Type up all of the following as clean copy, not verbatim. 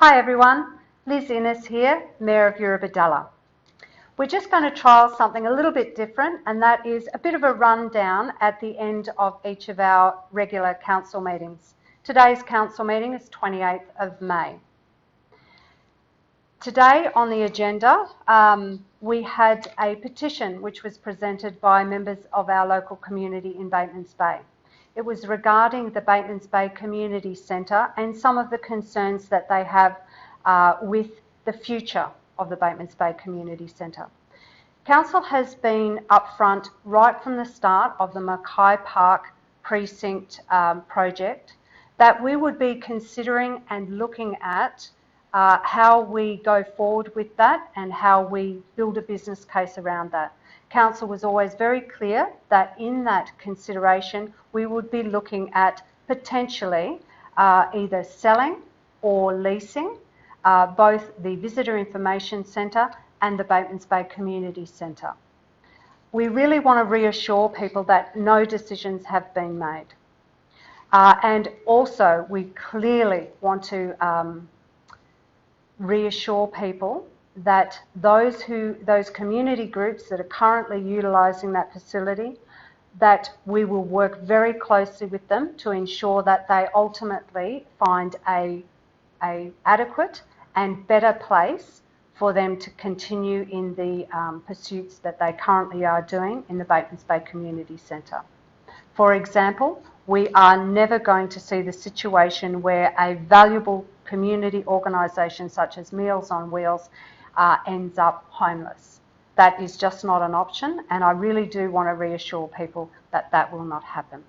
Hi everyone, Liz Innes here, Mayor of Eurobodalla. We're just going to trial something a little bit different, and that is a bit of a rundown at the end of each of our regular council meetings. Today's council meeting is 28th of May. Today on the agenda, we had a petition which was presented by members of our local community in Batemans Bay. It was regarding the Batemans Bay Community Centre and some of the concerns that they have with the future of the Batemans Bay Community Centre. Council has been upfront right from the start of the Mackay Park precinct project that we would be considering and looking at how we go forward with that and how we build a business case around that. Council was always very clear that in that consideration we would be looking at potentially either selling or leasing both the Visitor Information Centre and the Batemans Bay Community Centre. We really want to reassure people that no decisions have been made. And also we clearly want to reassure people that those community groups that are currently utilising that facility, that we will work very closely with them to ensure that they ultimately find a adequate and better place for them to continue in the pursuits that they currently are doing in the Batemans Bay Community Centre. For example, we are never going to see the situation where a valuable community organisation such as Meals on Wheels ends up homeless. That is just not an option, and I really do want to reassure people that that will not happen.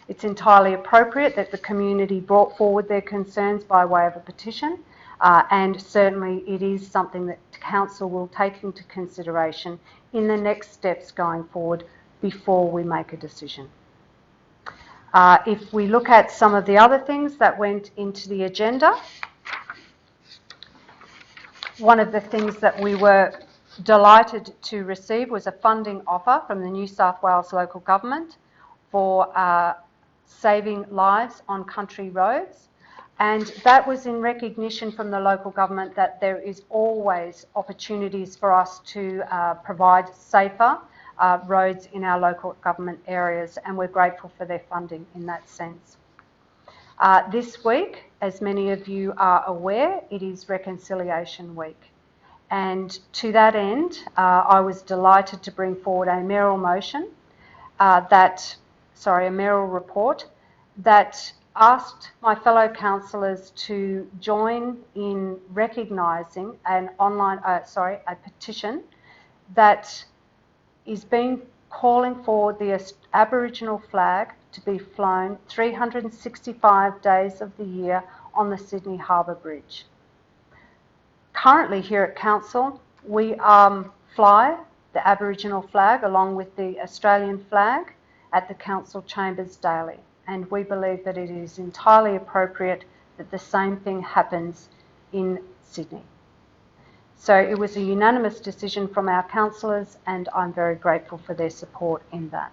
It's entirely appropriate that the community brought forward their concerns by way of a petition, and certainly it is something that Council will take into consideration in the next steps going forward before we make a decision. If we look at some of the other things that went into the agenda, one of the things that we were delighted to receive was a funding offer from the New South Wales local government for saving lives on country roads, and that was in recognition from the local government that there is always opportunities for us to provide safer roads in our local government areas, and we're grateful for their funding in that sense. This week, as many of you are aware, it is Reconciliation Week, and to that end I was delighted to bring forward a mayoral motion, a mayoral report that asked my fellow councillors to join in recognising a petition that is calling for the Aboriginal flag to be flown 365 days of the year on the Sydney Harbour Bridge. Currently here at Council, we fly the Aboriginal flag along with the Australian flag at the Council chambers daily, and we believe that it is entirely appropriate that the same thing happens in Sydney. So it was a unanimous decision from our councillors, and I'm very grateful for their support in that.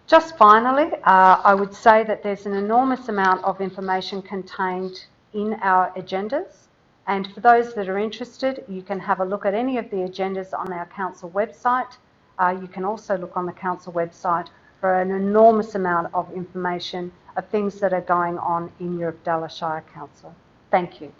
Just finally, I would say that there's an enormous amount of information contained in our agendas, and for those that are interested, you can have a look at any of the agendas on our council website. You can also look on the council website for an enormous amount of information of things that are going on in Eurobodalla Shire Council. Thank you.